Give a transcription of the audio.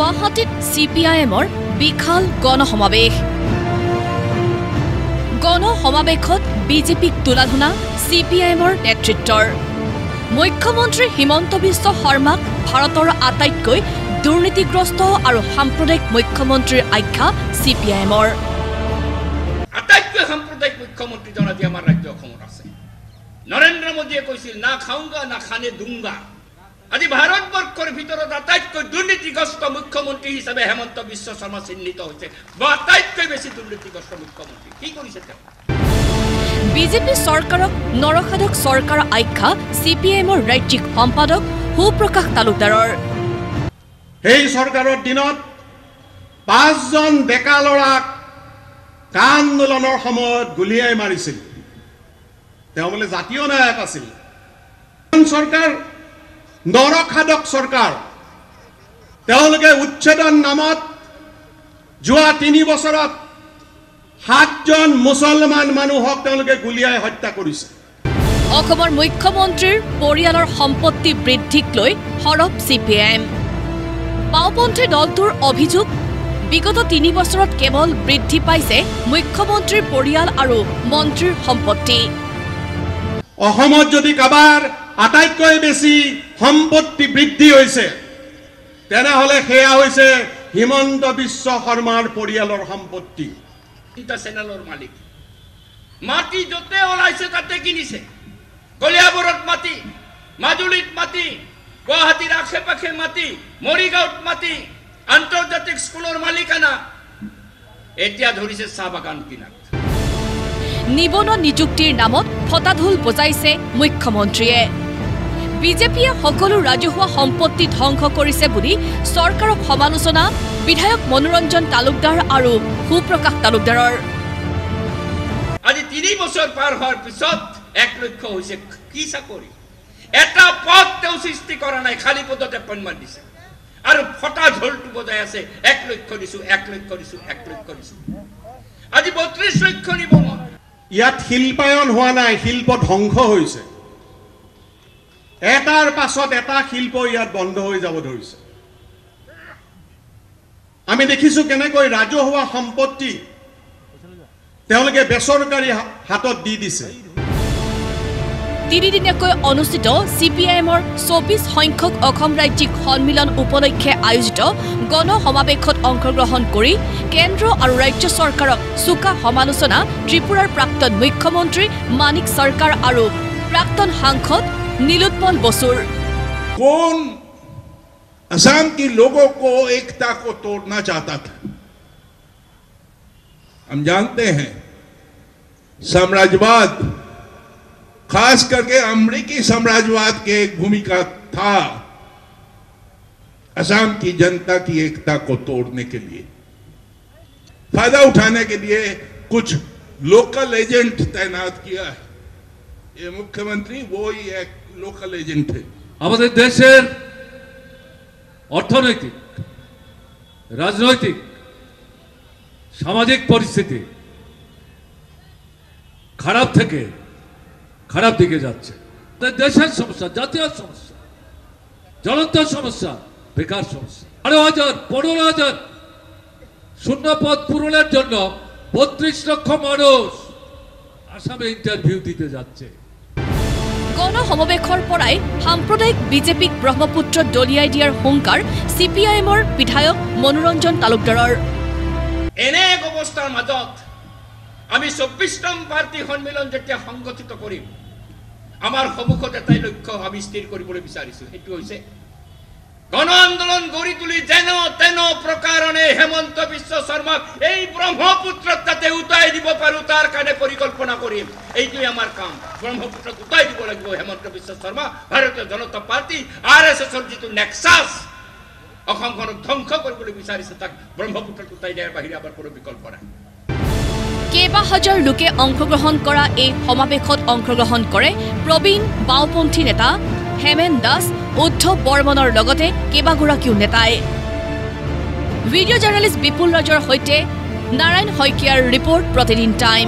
গুৱাহাটীত CPIMৰ বিশাল গণসমাৱেশ। গণসমাৱেশত বিজেপিক তুলাধুনা CPIMৰ নেতৃত্বৰ। মুখ্যমন্ত্ৰী হিমন্ত বিশ্ব শৰ্মাক ভাৰতৰ আটাইতকৈ দুৰ্নীতিগ্ৰস্ত আৰু সাম্প্ৰদায়িক মুখ্যমন্ত্ৰীৰ আখ্যা CPIMৰ। আটাইতকৈ সাম্প্ৰদায়িক মুখ্যমন্ত্ৰী জন আজি আমাৰ ৰাজ্য অসমত আছে। নৰেন্দ্ৰ মোদীয়ে কৈছিল না খাওঁগা না খানে দুংগা। আজি ভাৰতবৰ্ষৰ ভিতৰত আটাইতকৈ দুৰ্নীতিগ্ৰস্ত মুখ্যমন্ত্ৰী হিচাপে হেমন্ত বিশ্ব শৰ্মা চিহ্নিত হৈছে। আটাইতকৈ বেছি দুৰ্নীতিগ্ৰস্ত মুখ্যমন্ত্ৰী কি কৰিছে তেওঁ? বিজেপি চৰকাৰক নৰসাধক চৰকাৰ আখ্যা CPIMৰ ৰাজ্যিক সম্পাদক সুপ্ৰকাশ তালুকদাৰৰ। এই চৰকাৰৰ দিনত 5জন ডেকা ল'ৰাক আন্দোলনৰ সময়ত গুলিয়াই মাৰিছিল। তেওঁ বোলে জাতীয় নায়ক আছিল। চৰকাৰ নৰসাধক চৰকাৰ। তেওঁলোকে উচ্ছেদন নামত যোৱা 3 বছৰত 7জন মুছলমান মানুহক তেওঁলোকে গুলিয়াই হত্যা কৰিছে। অসমৰ মুখ্যমন্ত্ৰীৰ পৰিয়ালৰ সম্পত্তি বৃদ্ধিক লৈ সৰব CPIM। বাওঁপন্থী দলটোৰ অভিযোগ বিগত 3 বছৰত কেৱল বৃদ্ধি পাইছে মুখ্যমন্ত্ৰীৰ পৰিয়াল আৰু মন্ত্ৰীৰ সম্পত্তি। অসমত যদি কাবাৰ আটাইতকৈ বেছি সম্পত্তি বৃদ্ধি হৈছে তেনেহলে সেয়া হৈছে হিমন্ত বিশ্ব শৰ্মাৰ পৰিয়ালৰ সম্পত্তি। চেনেলৰ মালিক মাটি যতে ওলাইছে তাতে কিনিছে। গলিয়াবৰত মাটি, মাজুলীত মাটি, গুৱাহাটীৰ আশে পাশে মাটি, মৰিগাঁৱত মাটি, আন্তৰ্জাতিক স্কুলৰ মালিকানা, এতিয়া ধৰিছে চাহ বাগান কিনাত। নিবনুৱা নিযুক্তিৰ নামত ফটাঢোল বজাইছে মুখ্যমন্ত্ৰীয়ে। বিজেপিয়ে সকলো ৰাজহুৱা সম্পত্তি ধ্বংস কৰিছে বুলি চৰকাৰক সমালোচনা বিধায়ক মনোৰঞ্জন তালুকদাৰ আৰু সুপ্ৰকাশ তালুকদাৰৰ। আজি 3 বছৰ পাৰ হোৱাৰ পিছত 1 লক্ষ হৈছে কি চাকৰি? এটা পদ তেওঁ সৃষ্টি কৰা নাই, খালী পদত এপইণ্টমেণ্ট দিছে আৰু ফটা ঢোলটো বজাই আছে 1 লক্ষ দিছো, 1 লক্ষ দিছো, 1 লক্ষ দিছো। আজি 32 লক্ষ নিবনুৱা। ইয়াত শিল্পায়ন হোৱা নাই, শিল্প ধ্বংস হৈছে। এটাৰ পাছত এটা শিল্প ইয়াত বন্ধ হৈ যাব ধৰিছে। আমি দেখিছো কেনেকৈ ৰাজহুৱা সম্পত্তি তেওঁলোকে বেচৰকাৰী হাতত দি দিছে। 3 দিনীয়াকৈ অনুষ্ঠিত CPIMৰ 24 সংখ্যক অসম ৰাজ্যিক সন্মিলন উপলক্ষে আয়োজিত গণসমাৱেশত অংশগ্ৰহণ কৰি কেন্দ্ৰ আৰু ৰাজ্য চৰকাৰক চোকা সমালোচনা ত্ৰিপুৰাৰ প্ৰাক্তন মুখ্যমন্ত্ৰী মানিক চৰকাৰ আৰু প্ৰাক্তন সাংসদ নীলোৎপল বসুৰ। कौन असम के लोगों को एकता को तोड़ना चाहता था? हम जानते हैं साम्राज्यवाद, खास करके अमेरिकी साम्राज्यवाद की एक भूमिका था असम की जनता की एकता को तोड़ने के लिए, फायदा उठाने के लिए कुछ लोकल एजेंट तैनात किया है। ये मुख्यमंत्री वो ही एक लोकल एजेंट है। আমাদের দেশের অর্থনৈতিক, রাজনৈতিক, সামাজিক পরিস্থিতি খারাপ থেকে খারাপ দিকে যাচ্ছে। দেশের সমস্যা, জাতীয় সমস্যা, জ্বলন্ত সমস্যা, বেকার সমস্যা। 15,000 শূন্য পদ পূরণের জন্য 32 লক্ষ মানুষ আসামে ইন্টারভিউ দিতে যাচ্ছে। গণসমাৱেশৰ পৰাই সাম্প্ৰদায়িক বিজেপিক ব্ৰহ্মপুত্ৰত দলিয়াই দিয়াৰ হুংকাৰ CPIMৰ বিধায়ক মনোৰঞ্জন তালুকদাৰৰ। এনে এক অৱস্থাৰ মাজত আমি 24তম পাৰ্টি সন্মিলন যেতিয়া সংগঠিত কৰিম, আমাৰ সন্মুখত এটাই লক্ষ্য আমি স্থিৰ কৰিবলৈ বিচাৰিছো। সেইটো হৈছে গণ আন্দোলন গঢ়ি তুলি যেন তেন প্ৰকাৰণে হেমন্ত বিশ্ব শৰ্মাক এই ব্ৰহ্মপুত্ৰত তাতে উটাই দিব পাৰো তাৰ কাৰণে পৰিকল্পনা কৰিম। এইটোৱে আমাৰ কাম। ব্ৰহ্মপুত্ৰত উটাই দিব লাগিব হেমন্ত বিশ্ব শৰ্মা। ভাৰতীয় জনতা পাৰ্টি RSSৰ যিটো নেক্সাছ অসমখনক ধ্বংস কৰিবলৈ বিচাৰিছে তাক ব্ৰহ্মপুত্ৰত উটাই দিয়াৰ বাহিৰে আমাৰ কোনো বিকল্প নাই। কেইবা হাজাৰ লোকে অংশগ্ৰহণ কৰা এই সমাৱেশত অংশগ্ৰহণ কৰে প্ৰবীণ বাওঁপন্থী নেতা হেমেন দাস, উদ্ধৱ বৰ্মনৰ লগতে কেইবাগৰাকীও নেতাই। ভিডিঅ' জাৰ্নেলিষ্ট বিপুল ৰাজৰ সৈতে নাৰায়ণ শইকীয়াৰ ৰিপৰ্ট, প্ৰতিদিন টাইম।